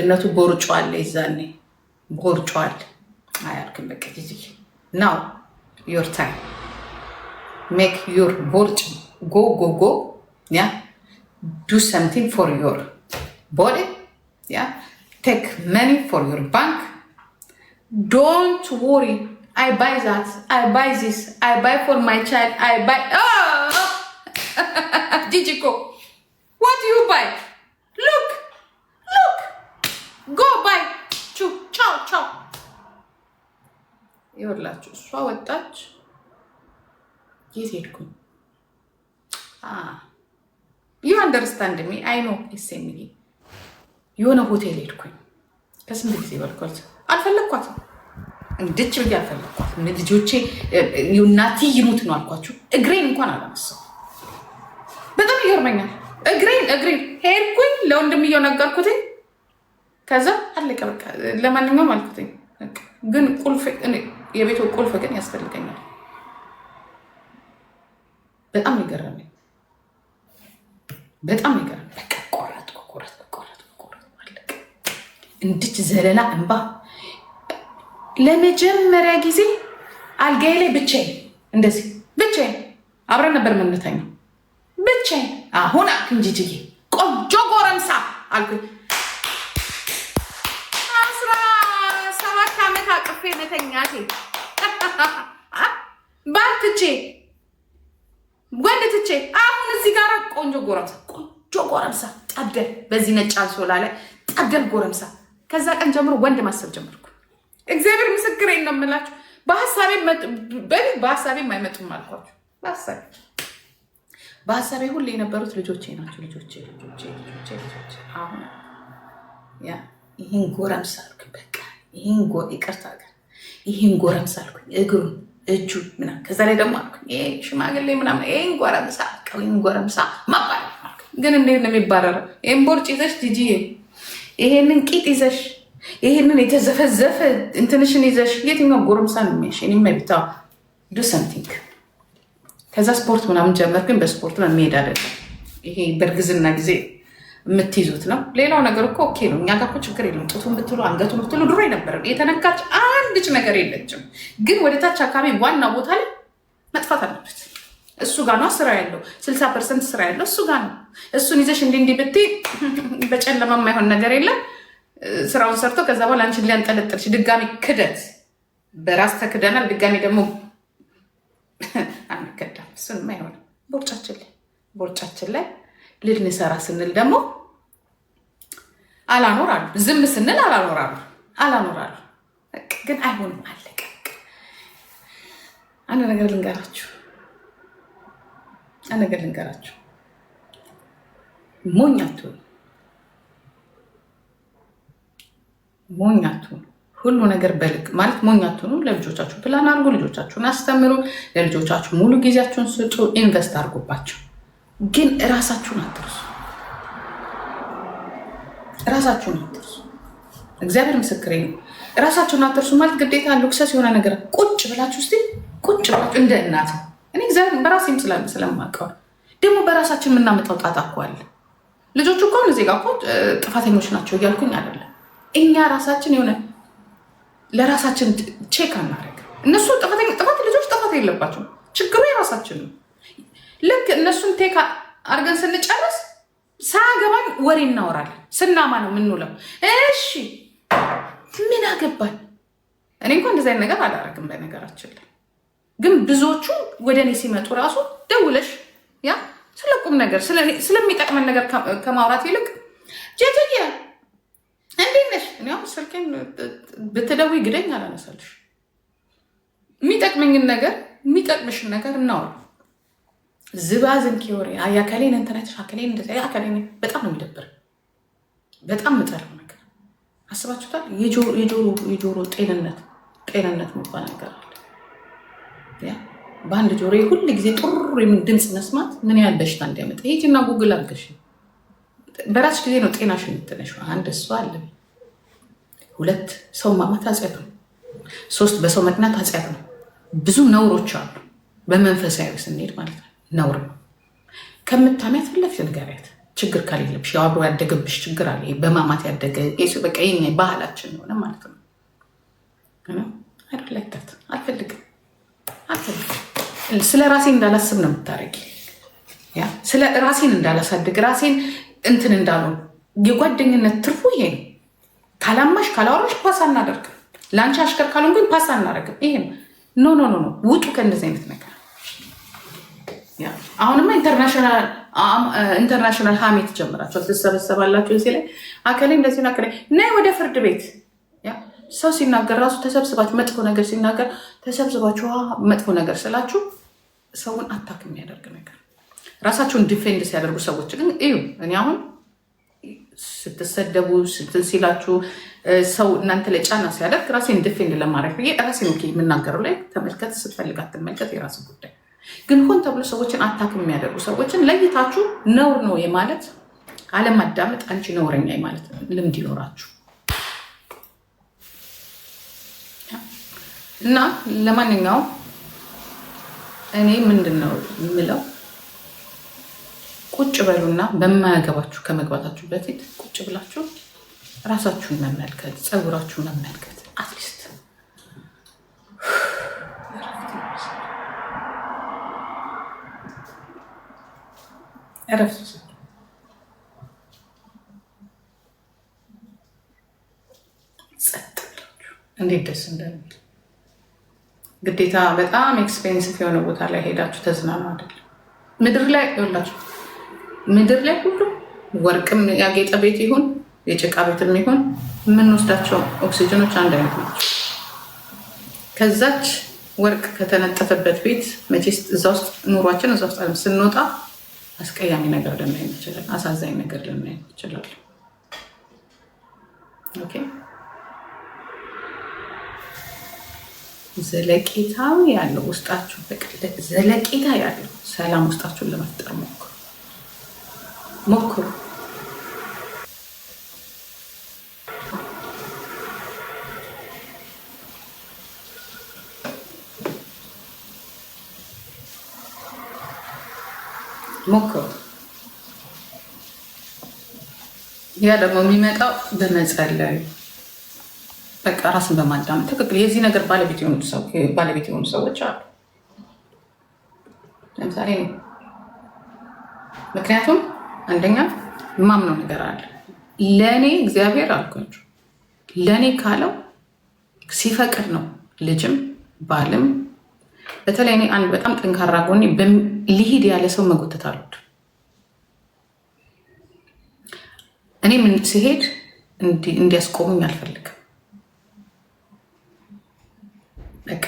ደግነቱ ቦርጫል ይዛኔ ቦርጫል አያርክም በቃ ጂጂ now your time make your board go yeah do something for your body yeah take money for your bank don't worry I buy that I buy this I buy for my child I buy Gigi go what do you buy look go buy ciao ይወላችሁ እሷ ወጣች የት ሄድኩኝ you understand me I know SME የሆነ ሆቴል ሄድኩኝ ከስንት ጊዜ በልኳት አልፈለኳትም እንድች ብዬ አልፈለኳትም ልጆቼ እናቴ ይሙት ነው አልኳችሁ እግሬን እንኳን አላነሳው በጣም ይገርመኛል እግሬን ሄድኩኝ ለወንድምየው ነገርኩትኝ ከዛ አለቀ በቃ ለማንኛውም አልኩትኝ ግን ቁልፍ የቤቱ ቁልፍ ግን ያስፈልገኛል በጣም ይገርመኝ በቃ ቆረጥ አለቀ እንድች ዘለላ እንባ ለመጀመሪያ ጊዜ አልጋዬ ላይ ብቻዬን እንደዚህ ብቻዬን አብረን ነበር የምንተኛው ብቻዬን አሁን እንጂጂዬ ቆንጆ ጎረምሳ አልኩኝ 17 ዓመት አቅፌ መተኛቴ ባትቼ ወንድ ትቼ አሁን እዚህ ጋር ቆንጆ ጎረምሳ ጠብደል በዚህ ነጭ አንሶላ ላይ ጠብደል ጎረምሳ ከዛ ቀን ጀምሮ ወንድ ማሰብ ጀመርኩ እግዚአብሔር ምስክሬን ነው የምላችሁ በሐሳቤ አይመጡም አልኳችሁ በሐሳቤ ሁሌ የነበሩት ልጆቼ ናቸው ልጆቼ አሁን ያ ይሄን ጎረምሳ አልኩኝ በቃ ይሄን ጎረምሳ አልኩኝ እግሩን እጁ ምናምን ከዛ ላይ ደግሞ አልኩኝ ይሄ ሽማግሌ ምናምን ይሄን ጎረምሳ ማባል ግን እንዴት ነው የሚባረረው ይሄን ቦርጭ ይዘሽ ጂጂዬ ይሄንን ቂጥ ይዘሽ ይሄንን የተዘፈዘፈ እንትንሽን ይዘሽ የትኛው ጎረምሳ ነው የሚያሽ እኔም አይብታ ዱ ሰምቲንግ ከዛ ስፖርት ምናምን ጀመርኩኝ በስፖርት ነው የሚሄድ አይደለም ይሄ በእርግዝና ጊዜ የምትይዙት ነው ሌላው ነገር እኮ ኦኬ ነው እኛ ጋር እኮ ችግር የለም ጡቱን ብትሉ አንገቱን ብትሉ ድሮ አይነበረም የተነካች አንድች ነገር የለችም ግን ወደታች አካባቢ ዋና ቦታ ላይ መጥፋት አለበት እሱ ጋር ነው ስራ ያለው 60% ስራ ያለው እሱ ጋር ነው እሱን ይዘሽ እንዲህ ብትይ በጨለማ የማይሆን ነገር የለም ስራውን ሰርቶ ከዛ በኋላ አንቺን ሊያንጠለጥልሽ ድጋሚ ክደት በራስ ተክደናል ድጋሚ ደግሞ አንከዳም እሱን የማይሆን ቦርጫችን ላይ ልንሰራ ስንል ደግሞ አላኖራሉ ዝም ስንል አላኖራሉ ግን አይሆንም አለቀ አንድ ነገር ልንገራችሁ ሞኛቱ ሁሉ ነገር በልክ ማለት ሞኛቱ ነው ለልጆቻችሁ ፕላን አድርጉ ልጆቻችሁን አስተምሩ ለልጆቻችሁ ሙሉ ጊዜያችሁን ስጡ ኢንቨስት አድርጉባቸው ግን ራሳችሁን አትርሱ እግዚአብሔር ምስክሬ ነው ራሳችሁን አትርሱ ማለት ግዴታ ሉክሰስ የሆነ ነገር ቁጭ ብላችሁ እንደ እናት እኔ እግዚአብሔር በራሴም ስለማውቀው ደግሞ በራሳችን የምናመጣው ጣጣ እኮ አለ ልጆቹ እኮ እዚህ ጋር እኮ ጥፋተኞች ናቸው እያልኩኝ አይደለም እኛ ራሳችን የሆነ ለራሳችን ቼክ አናደርግ እነሱ ልጆች ጥፋት የለባቸው ችግሩ የራሳችን ነው ልክ እነሱን ቴክ አድርገን ስንጨርስ ሳያገባን ወሬ እናወራለን ስናማ ነው የምንውለው እሺ ምን አገባኝ እኔ እንኳን እንደዚህ አይነት ነገር አላደርግም በነገራችን ላይ ግን ብዙዎቹ ወደ እኔ ሲመጡ ራሱ ደውለሽ ያ ስለቁም ነገር ስለሚጠቅመን ነገር ከማውራት ይልቅ ጀጀየ እንዴት ነሽ እኔው ስልኬን ብትደውይ ግደኝ አላነሳልሽ የሚጠቅምሽን ነገር እናወራ ዝባዝንኪ ወሬ አያከሌን እንተናትሽ አከሌን እንደዚህ አከሌን በጣም ነው የሚደብር በጣም ምጠላው ነገር አስባችሁታል የጆሮ ጤንነት የሚባል ነገር አለ ያ በአንድ ጆሮ ሁሉ ጊዜ ጥሩ የምን ድምፅ መስማት ምን ያህል በሽታ እንዲያመጣ ሂጂና ጉግል አድርገሽ በራስሽ ጊዜ ነው ጤናሽን የምትነሺው አንድ እሱ አለ 2 ሰው ማማት ኃጢአት ነው 3 በሰው መቅናት ኃጢአት ነው ብዙ ነውሮች አሉ በመንፈሳዊ ስንሄድ ማለት ነው ነውር ነው ከምታሚያት ለፍት ንገሪያት ችግር ከሌለብሽ ያው አብሮ ያደገብሽ ችግር አለ። በማማት ያደገ በቃ የኛ ባህላችን የሆነ ማለት ነው። አይደለታት አልፈልግም። ስለ ራሴ እንዳላስብ ነው የምታረጊ። ስለ ራሴን እንዳላሳድግ ራሴን እንትን እንዳልሆን የጓደኝነት ትርፉ ይሄ ነው። ካላማሽ ካላወራሽ ፓስ አናደርግም። ለአንቺ አሽከር ካልሆን ግን ፓስ አናደርግም። ይሄ ኖ ውጡ ከእንደዚህ አይነት ነገር። አሁንማ ኢንተርናሽናል ሀሜት ጀምራቸው ትሰበሰባላችሁ። እዚህ ላይ አከሌ እንደዚህ አከሌ ነይ ወደ ፍርድ ቤት። ሰው ሲናገር ራሱ ተሰብስባችሁ መጥፎ ነገር ሲናገር ተሰብስባችሁ መጥፎ ነገር ስላችሁ ሰውን አታክ የሚያደርግ ነገር ራሳችሁን ዲፌንድ ሲያደርጉ ሰዎች ግን እዩ። እኔ አሁን ስትሰደቡ ስትል ሲላችሁ ሰው እናንተ ላይ ጫና ሲያደርግ ራሴን ዲፌንድ ለማድረግ ብዬ ራሴን የምናገረው ላይ ተመልከት፣ ስትፈልግ አትመልከት፣ የራስ ጉዳይ። ግን ሆን ተብሎ ሰዎችን አታክ የሚያደርጉ ሰዎችን ለይታችሁ ነውር ነው የማለት አለማዳመጥ፣ አንቺ ነውረኛ የማለት ልምድ ይኖራችሁ እና ለማንኛውም እኔ ምንድን ነው የምለው፣ ቁጭ በሉና በማያገባችሁ ከመግባታችሁ በፊት ቁጭ ብላችሁ ራሳችሁን መመልከት፣ ፀጉራችሁን መመልከት። አትሊስት እረፍት ጸጥ ብላችሁ እንዴት ደስ እንደሚል ግዴታ በጣም ኤክስፔንሲቭ የሆነ ቦታ ላይ ሄዳችሁ ተዝናኑ አይደለም። ምድር ላይ ይኸውላችሁ፣ ምድር ላይ ሁሉ ወርቅም ያጌጠ ቤት ይሁን የጭቃ ቤትም ይሁን የምንወስዳቸው ኦክሲጅኖች አንድ አይነት ናቸው። ከዛች ወርቅ ከተነጠፈበት ቤት መቼስ እዛ ውስጥ ኑሯችን እዛ ውስጥ ስንወጣ አስቀያሚ ነገር ልናይ እንችላለን፣ አሳዛኝ ነገር ልናይ እንችላለን። ኦኬ፣ ዘለቄታዊ ያለው ውስጣችሁ ዘለቄታ ያለው ሰላም ውስጣችሁን ለመፍጠር ሞክሩ። ያ ደግሞ የሚመጣው በመጸለይ በቃ ራስን በማዳመጥ ትክክል። የዚህ ነገር ባለቤት የሆኑ ሰዎች አሉ። ለምሳሌ ምክንያቱም አንደኛ ማምነው ነገር አለ። ለእኔ እግዚአብሔር አልኳችሁ፣ ለእኔ ካለው ሲፈቅድ ነው ልጅም ባልም። በተለይ እኔ አንድ በጣም ጠንካራ ጎኔ ሊሂድ ያለ ሰው መጎተት አሉት። እኔ ምን ሲሄድ እንዲያስቆሙኝ አልፈልግም። በቃ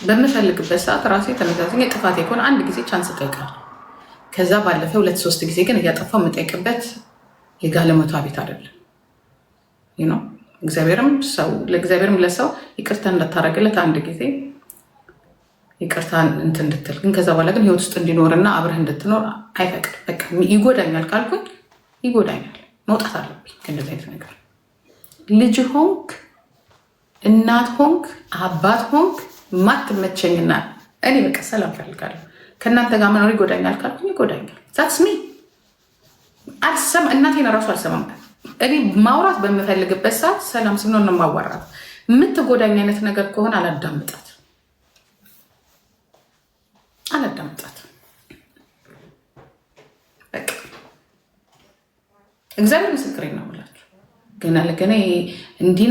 በምፈልግበት ሰዓት ራሴ ተመዛዝኝ ጥፋቴ ከሆነ አንድ ጊዜ ቻንስ እጠይቃለሁ። ከዛ ባለፈ 2-3 ጊዜ ግን እያጠፋው የምጠይቅበት የጋለሞታ ቤት አይደለም። ለእግዚአብሔርም ለሰው ይቅርታ እንዳታረግለት አንድ ጊዜ ይቅርታ እንትን እንድትል ግን ከዛ በኋላ ግን ህይወት ውስጥ እንዲኖርና አብረህ እንድትኖር አይፈቅድ። በቃ ይጎዳኛል ካልኩኝ ይጎዳኛል፣ መውጣት አለብኝ ከእንደዚህ አይነት ነገር። ልጅ ሆንክ እናት ሆንክ አባት ሆንክ ማትመቸኝና እኔ በቃ ሰላም ፈልጋለሁ ከእናንተ ጋር መኖር ይጎዳኛል ካልኩኝ ይጎዳኛል። ዛትስ ሚ አልሰማ እናቴን እራሱ አልሰማም። እኔ ማውራት በምፈልግበት ሰዓት ሰላም ስንሆን ነው ማዋራት። የምትጎዳኝ አይነት ነገር ከሆነ አላዳምጣት። በቃ እግዚአብሔር ምስክሬ ነው ብላችሁ ገና ለገና እንዲህ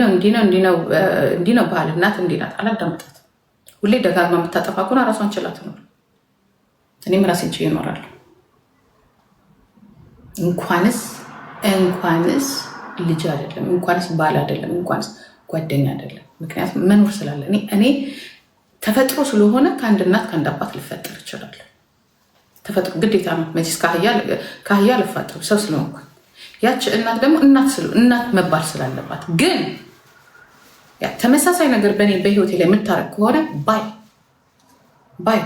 ነው ባህል እናት እንዲህ ናት አላዳምጣት። ሁሌ ደጋግማ የምታጠፋ ከሆነ ራሷን ችላ ትኖር። እኔም ራሴን ችዬ እኖራለሁ። እንኳንስ ልጅ አይደለም፣ እንኳንስ ባል አይደለም፣ እንኳንስ ጓደኛ አይደለም። ምክንያቱም መኖር ስላለ እኔ ተፈጥሮ ስለሆነ ከአንድ እናት ከአንድ አባት ልፈጠር ይችላል። ተፈጥሮ ግዴታ ነው። መቼስ ካህያ ልፋጠሩ ሰው ስለሆንኩ ያች እናት ደግሞ እናት መባል ስላለባት ግን ተመሳሳይ ነገር በእኔ በህይወቴ ላይ የምታረግ ከሆነ ባይ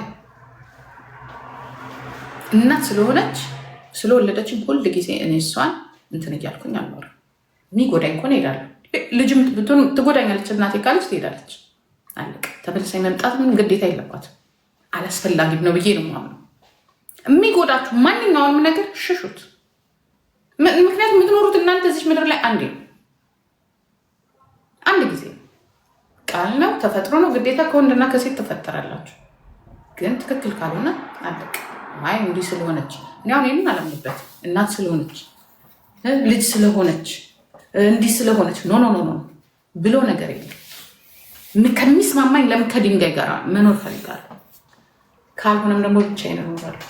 እናት ስለወለደች ሁል ጊዜ እኔ እሷን እንትን እያልኩኝ አልኖርም። የሚጎዳኝ ከሆነ እሄዳለሁ። ልጅም ትጎዳኛለች እናቴ ካለች ትሄዳለች። አለቀ። ተመልሳይ መምጣት ምን ግዴታ የለባትም። አላስፈላጊም ነው ብዬ ነው የማምነው። የሚጎዳችሁ ማንኛውንም ነገር ሽሹት። ምክንያቱም የምትኖሩት እናንተ እዚች ምድር ላይ አንድ ጊዜ ቃል ነው፣ ተፈጥሮ ነው፣ ግዴታ ከወንድና ከሴት ትፈጠራላችሁ። ግን ትክክል ካልሆነ አለቅ አይ እንዲህ ስለሆነች እኔ አሁን ይህንን አላምንበት እናት ስለሆነች ልጅ ስለሆነች እንዲህ ስለሆነች ኖ ብሎ ነገር የለም። ከሚስማማኝ ለምን ከድንጋይ ጋር መኖር ፈልጋለሁ። ካልሆነም ደግሞ ብቻዬን እኖራለሁ።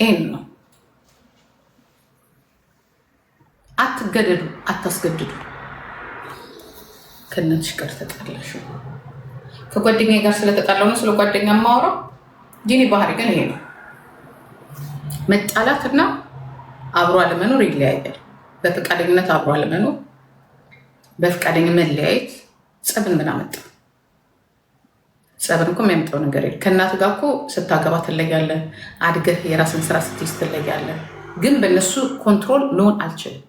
ይሄን ነው። አትገደዱ፣ አታስገድዱ። ከእናትሽ ጋር ተጣላሽ። ከጓደኛዬ ጋር ስለተጣላሁ ነው ስለ ጓደኛ የማወራው። የኔ ባህሪ ግን ይሄ ነው። መጣላትና አብሮ አለመኖር ይለያያል። በፈቃደኝነት አብሮ አለመኖር፣ በፈቃደኝ መለያየት ጸብን ምን አመጣ? ጸብን እኮ የሚያመጣው ነገር የለም። ከእናት ጋር እኮ ስታገባ ትለያለህ፣ አድገህ የራስን ስራ ስትይዝ ትለያለህ። ግን በእነሱ ኮንትሮል ልሆን አልችልም።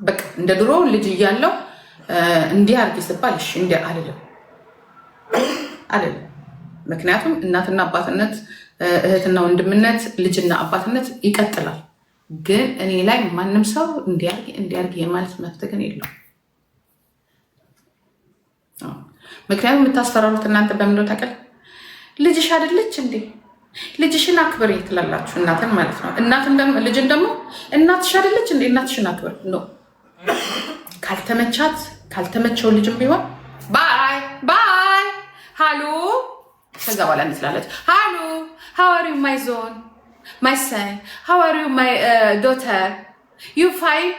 በቃ እንደ ድሮ ልጅ እያለው እንዲህ አድርጊ ስባል እሺ እንዲህ አልልም። ምክንያቱም እናትና አባትነት፣ እህትና ወንድምነት፣ ልጅና አባትነት ይቀጥላል። ግን እኔ ላይ ማንም ሰው እንዲያርግ የማለት መብት ግን የለው። ምክንያቱም የምታስፈራሩት እናንተ በምንድነው ታውቃለህ? ልጅሽ አይደለች እንዴ? ልጅሽን አክብር ትላላችሁ። እናትን ማለት ነው። ልጅን ደግሞ እናትሽ አይደለች እንዴ? እናትሽን አክብር ነው። ካልተመቸው ልጅም ቢሆን ባይ ሃሎ፣ ከዛ በኋላ እንትላለች ሃሎ how are you my son my son how are you my daughter you fine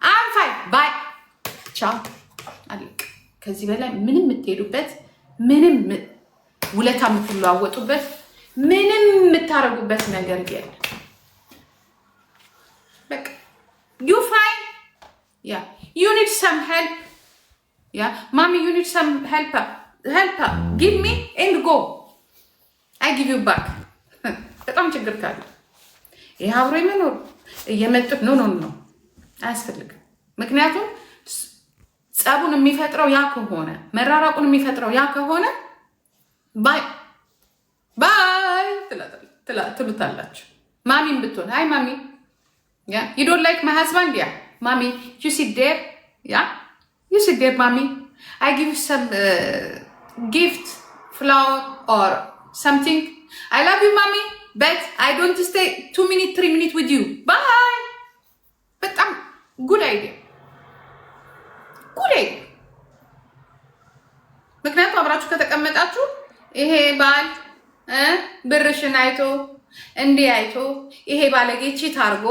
I'm fine bye ciao አለቅ። ከዚህ በላይ ምንም የምትሄዱበት ምንም ውለታ የምትለዋወጡበት ምንም የምታረጉበት ነገር የለም። በቃ you fine yeah you need some help yeah mommy you need some help give me and go I give you back በጣም ችግር ካለ ይህ አብሮ የመኖር እየመጡት ኖ አያስፈልግም። ምክንያቱም ጸቡን የሚፈጥረው ያ ከሆነ መራራቁን የሚፈጥረው ያ ከሆነ ባይ ትሉታላችሁ። ማሚን ብትሆን አይ ማሚ you don't like my husband yeah mommy you sit there yeah you sit there mommy I give you some gift flower or something I love you mommy but I don't stay 2 minutes 3 minutes with you bye በጣም good idea ምክንያቱም አብራችሁ ከተቀመጣችሁ ይሄ ባል ብርሽን አይቶ እንዲህ አይቶ ይሄ ባለጌ ቺት አርጎ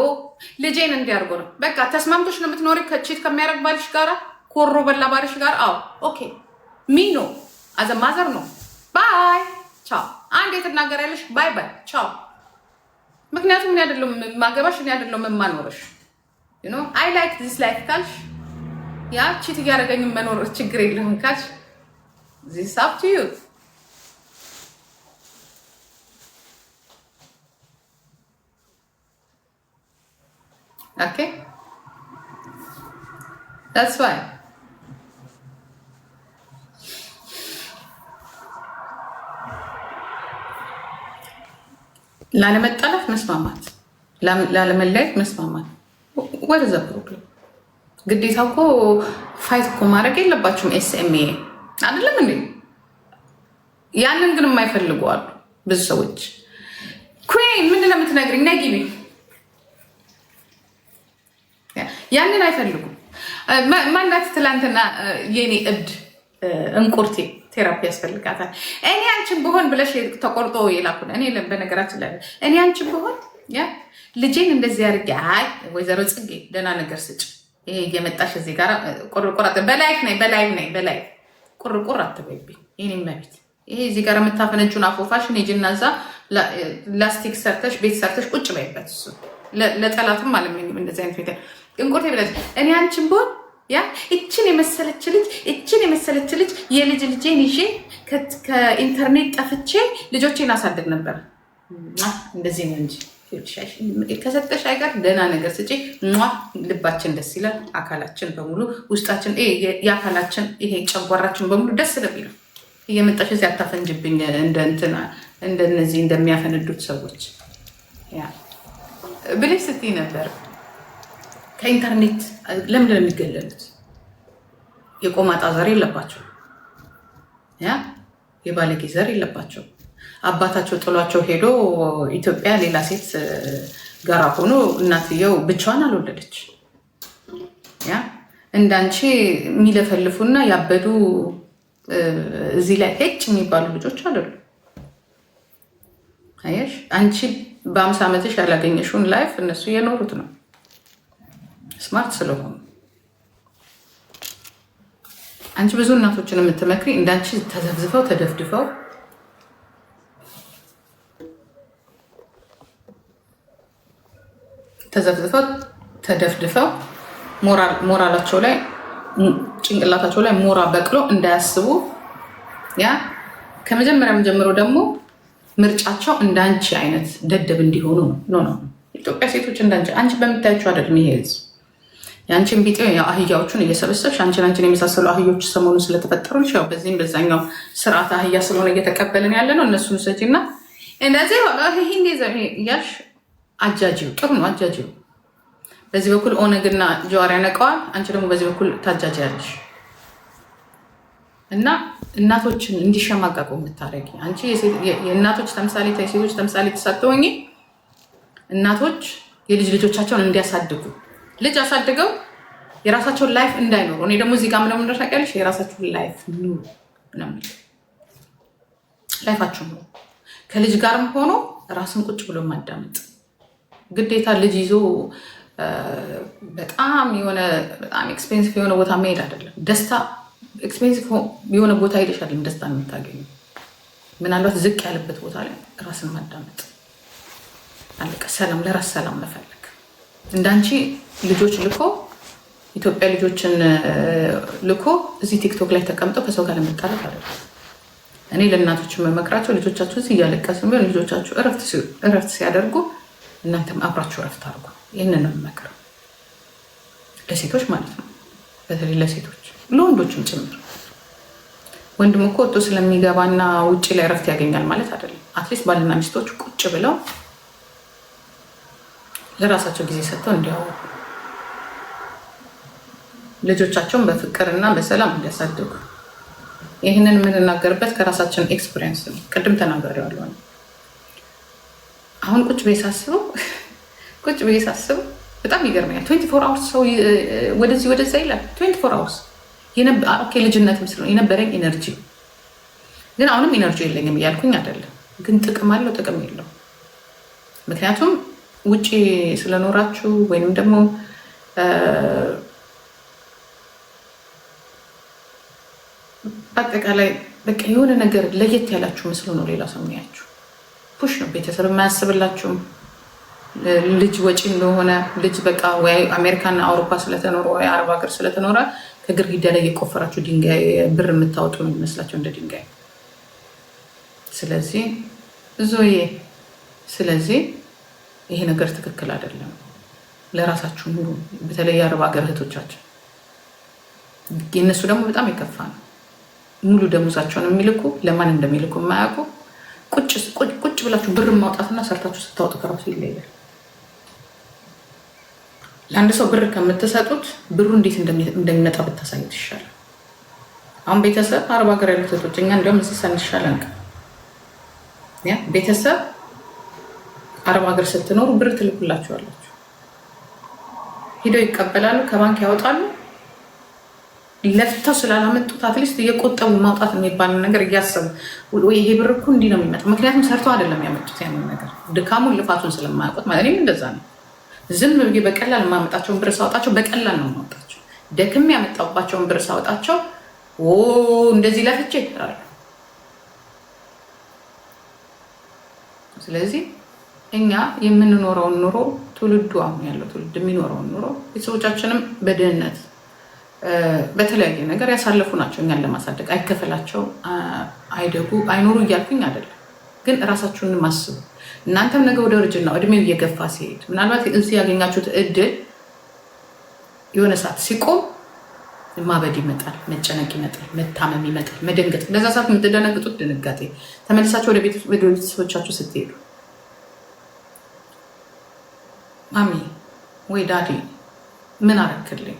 ልጄን እንዲያርጎ ነው። በቃ ተስማምቶሽ ነው የምትኖሪ ከቺት ከሚያደርግ ባልሽ ጋር ኮሮ በላ ባልሽ ጋር አዎ ኦኬ ሚኖ አዘ ማዘር ነው ባይ ቻው። አንዴ ትናገራለሽ ባይ ቻው። ምክንያቱም እኔ አይደለም ማገባሽ እኔ አይደለም የማኖርሽ you know I like this life ካልሽ ያ ቺት እያደረገኝ መኖር ችግር የለውም ካልሽ this up to you okay that's why ላለመጣላት መስማማት ላለመለያየት መስማማት what is the problem? ግዴታ እኮ ፋይት እኮ ማድረግ የለባችሁም። ኤስኤምኤ አይደለም እንዴ? ያንን ግን የማይፈልጉ አሉ ብዙ ሰዎች። ኩዊን ምንድን ነው የምትነግሪኝ? ነይ ግቢ። ያንን አይፈልጉም። ማናት ትላንትና የኔ እብድ እንቁርቴ ቴራፒ ያስፈልጋታል። እኔ አንቺን ብሆን ብለሽ ተቆርጦ የላኩን እኔ በነገራችን ላይ እኔ አንቺን ብሆን ልጄን እንደዚህ አድርጌ አይ ወይዘሮ ጽጌ ደህና ነገር ስጭ ይሄ እየመጣሽ እዚህ ጋር ቁርቁር በላይፍ ነኝ ቁርቁር አትበይብኝ። ይሄ መብት ይሄ እዚህ ጋር የምታፈነጁን አፎፋሽን ሂጂና እዛ ላስቲክ ሰርተሽ ቤት ሰርተሽ ቁጭ በይበት። እሱ ለጠላትም አለምንም እንደዚህ አይነት ቤት እንቁርቴ ብለሽ እኔ አንቺን ብሆን እችን የመሰለች ልጅ የልጅ ልጄን ይዤ ከኢንተርኔት ጠፍቼ ልጆቼን አሳድግ ነበር። እንደዚህ ነው እንጂ ከሰጠሽ አይቀር ደህና ነገር ስጪ። ልባችን ደስ ይላል። አካላችን በሙሉ ውስጣችን የአካላችን ይሄ ጨጓራችን በሙሉ ደስ ለሚለው እየመጣሽ እዚህ አታፈንጅብኝ እንደ እንትና እንደነዚህ እንደሚያፈነዱት ሰዎች ብለሽ ስትይ ነበር። ከኢንተርኔት ለምን የሚገለሉት? የቆማጣ ዘር የለባቸው፣ የባለጌ ዘር የለባቸው። አባታቸው ጥሏቸው ሄዶ ኢትዮጵያ ሌላ ሴት ጋራ ሆኖ እናትየው ብቻዋን አልወለደች። እንዳንቺ የሚለፈልፉና ያበዱ እዚህ ላይ ሄጭ የሚባሉ ልጆች አሉ። አየሽ፣ አንቺ በ50 ዓመትሽ ያላገኘሽውን ላይፍ እነሱ እየኖሩት ነው፣ ስማርት ስለሆኑ። አንቺ ብዙ እናቶችን የምትመክሪ እንዳንቺ ተዘፍዝፈው ተደፍድፈው ሞራላቸው ላይ ጭንቅላታቸው ላይ ሞራ በቅሎ እንዳያስቡ ከመጀመሪያም ጀምሮ ደግሞ ምርጫቸው እንዳንቺ አይነት ደደብ እንዲሆኑ ነው። ኢትዮጵያ ሴቶች እንዳንቺ አንቺ በምታያቸው አይደለም ይሄ ህዝብ። የአንቺን ቢጤ አህያዎቹን እየሰበሰብሽ አንቺን የመሳሰሉ አህዮች ሰሞኑን ስለተፈጠሩ ያው በዚህም በዛኛው ስርዓት አህያ ስለሆነ እየተቀበልን ያለ ነው። እነሱን ሰጪና እንደዚህ እያልሽ አጃጂው ጥሩ ነው። አጃጂው በዚህ በኩል ኦነግና ጀዋር ያነቀዋል፣ አንቺ ደግሞ በዚህ በኩል ታጃጃለሽ እና እናቶችን እንዲሸማቀቁ የምታደርጊ አንቺ የእናቶች ተምሳሌ የሴቶች ተምሳሌ ተሳትሆኝ እናቶች የልጅ ልጆቻቸውን እንዲያሳድጉ ልጅ አሳድገው የራሳቸውን ላይፍ እንዳይኖሩ። እኔ ደግሞ እዚህ ጋር ምንም እንደታውቂያለሽ የራሳቸውን ላይፍ ኑሩ ነው ላይፋችሁ ነው። ከልጅ ጋርም ሆኖ ራስን ቁጭ ብሎ ማዳመጥ ግዴታ ልጅ ይዞ በጣም ኤክስፔንሲቭ የሆነ ቦታ መሄድ አይደለም። ደስታ ኤክስፔንሲቭ የሆነ ቦታ ሄደሽ አይደለም ደስታ የምታገኙ። ምናልባት ዝቅ ያለበት ቦታ ላይ ራስን ማዳመጥ አለቀ። ሰላም ለራስ ሰላም መፈለግ እንዳንቺ ልጆች ልኮ ኢትዮጵያ ልጆችን ልኮ እዚህ ቲክቶክ ላይ ተቀምጠው ከሰው ጋር ለመጣላት አይደለም። እኔ ለእናቶች መመክራቸው ልጆቻችሁ እዚህ እያለቀሱ ቢሆን ልጆቻችሁ እረፍት ሲያደርጉ እናንተም አብራችሁ እረፍት አድርጉ። ይህንን ነው የምመክረው ለሴቶች ማለት ነው። በተለይ ለሴቶች ለወንዶችም ጭምር። ወንድም እኮ ወጥቶ ስለሚገባና ውጭ ላይ እረፍት ያገኛል ማለት አይደለም። አትሊስት ባልና ሚስቶች ቁጭ ብለው ለራሳቸው ጊዜ ሰጥተው እንዲያወሩ ልጆቻቸውን በፍቅርና በሰላም እንዲያሳድጉ። ይህንን የምንናገርበት ከራሳችን ኤክስፒሪየንስ ነው። ቅድም ተናግሬዋለሁ። አሁን ቁጭ ብዬ ሳስበው በጣም ይገርመኛል። 24 አወርስ ሰው ወደዚህ ወደዛ ይላል። 24 አወርስ ልጅነት ምስል ነው የነበረኝ ኤነርጂ። ግን አሁንም ኤነርጂ የለኝም እያልኩኝ አይደለም። ግን ጥቅም አለው ጥቅም የለው። ምክንያቱም ውጭ ስለኖራችሁ ወይንም ደግሞ በአጠቃላይ በቃ የሆነ ነገር ለየት ያላችሁ ምስሉ ነው ሌላ ሰው የሚያችሁ። ፑሽ ነው። ቤተሰብ የማያስብላችሁም ልጅ ወጪ እንደሆነ ልጅ በቃ ወይ አሜሪካና አውሮፓ ስለተኖረ ወይ አረብ ሀገር ስለተኖረ ከግድግዳ ላይ የቆፈራችሁ ድንጋይ ብር የምታወጡ ነው የሚመስላቸው እንደ ድንጋይ። ስለዚህ ይሄ ነገር ትክክል አይደለም። ለራሳችሁ ኑሩ። በተለይ የአረብ ሀገር እህቶቻችን የእነሱ ደግሞ በጣም የከፋ ነው። ሙሉ ደሞዛቸውን የሚልኩ ለማን እንደሚልኩ የማያውቁ ቁጭ ብላችሁ ብር ማውጣትና ሰርታችሁ ስታወጡ ከራሱ ይለያል። ለአንድ ሰው ብር ከምትሰጡት ብሩ እንዴት እንደሚመጣ ብታሳዩት ይሻላል። አሁን ቤተሰብ አረብ ሀገር ያሉት እህቶች እኛ እንዲያውም እዚህ ሳንሻለን ቤተሰብ አረብ ሀገር ስትኖሩ ብር ትልኩላችኋላችሁ። ሂደው ይቀበላሉ፣ ከባንክ ያወጣሉ። ለፍተው ስላላመጡት አትሊስት እየቆጠቡ ማውጣት የሚባል ነገር እያሰቡ ወይ ይሄ ብር እኮ እንዲህ ነው የሚመጣው። ምክንያቱም ሰርተው አይደለም ያመጡት ያንን ነገር ድካሙን ልፋቱን ስለማያውቁት ማለት እኔም እንደዛ ነው። ዝም ብዬ በቀላል የማመጣቸውን ብር ሳወጣቸው በቀላል ነው የማወጣቸው። ደክም ያመጣባቸውን ብር ሳወጣቸው እንደዚህ ለፍቼ ይላሉ። ስለዚህ እኛ የምንኖረውን ኑሮ ትውልዱ አሁን ያለው ትውልድ የሚኖረውን ኑሮ ቤተሰቦቻችንም በድህነት በተለያየ ነገር ያሳለፉ ናቸው። እኛን ለማሳደግ አይከፈላቸው አይደጉ አይኖሩ እያልኩኝ አይደለም፣ ግን እራሳችሁን ማስቡ። እናንተም ነገ ወደ እርጅና እድሜው እየገፋ ሲሄድ ምናልባት እዚህ ያገኛችሁት እድል የሆነ ሰዓት ሲቆም ማበድ ይመጣል፣ መጨነቅ ይመጣል፣ መታመም ይመጣል፣ መደንገጥ። በዛ ሰዓት የምትደነግጡት ድንጋጤ ተመልሳችሁ ወደ ቤተሰቦቻችሁ ስትሄዱ ማሚ ወይ ዳዲ ምን አረክልኝ፣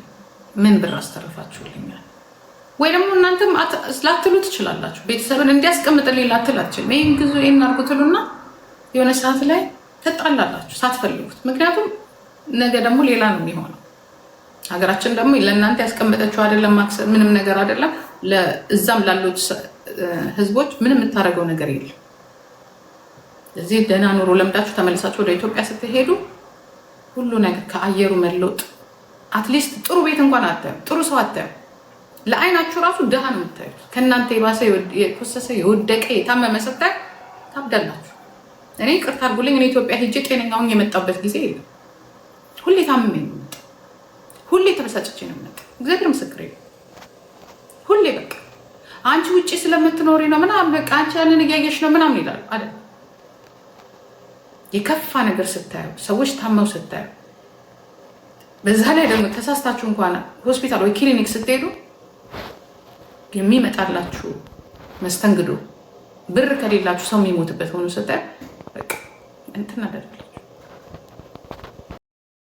ምን ብር አስተረፋችሁልኛል? ወይ ደግሞ እናንተም ላትሉ ትችላላችሁ። ቤተሰብን እንዲያስቀምጥልኝ ላትል አትችልም። ይህን ግዙ ይህን አድርጉ ትሉና የሆነ ሰዓት ላይ ትጣላላችሁ ሳትፈልጉት። ምክንያቱም ነገ ደግሞ ሌላ ነው የሚሆነው። ሀገራችን ደግሞ ለእናንተ ያስቀመጠችው አይደለም፣ ምንም ነገር አይደለም። እዛም ላሉት ህዝቦች ምንም የምታደርገው ነገር የለም። እዚህ ደህና ኑሮ ለምዳችሁ ተመልሳችሁ ወደ ኢትዮጵያ ስትሄዱ ሁሉ ነገር ከአየሩ መለወጥ፣ አትሊስት ጥሩ ቤት እንኳን አታዩ፣ ጥሩ ሰው አታዩ። ለአይናችሁ ራሱ ድሃ ነው የምታዩት። ከእናንተ የባሰ የኮሰሰ የወደቀ የታመመ ስታዩ ታብዳላችሁ። እኔ ይቅርታ አድርጉልኝ፣ እኔ ኢትዮጵያ ሄጄ ጤነኛውን የመጣበት ጊዜ የለም። ሁሌ ታምሜ ነው የምመጣው፣ ሁሌ ተበሳጭቼ ነው የምመጣው። እግዚአብሔር ምስክሬ ነው። ሁሌ በቃ አንቺ ውጭ ስለምትኖሪ ነው ምናምን፣ በቃ አንቺ ያንን እያየሽ ነው ምናምን ይላሉ አይደል? የከፋ ነገር ስታዩ፣ ሰዎች ታመው ስታዩ፣ በዛ ላይ ደግሞ ተሳስታችሁ እንኳን ሆስፒታል ወይ ክሊኒክ ስትሄዱ የሚመጣላችሁ መስተንግዶ ብር ከሌላችሁ ሰው የሚሞትበት ሆኖ ስታዩ በቃ እንትን አደርጋለሁ።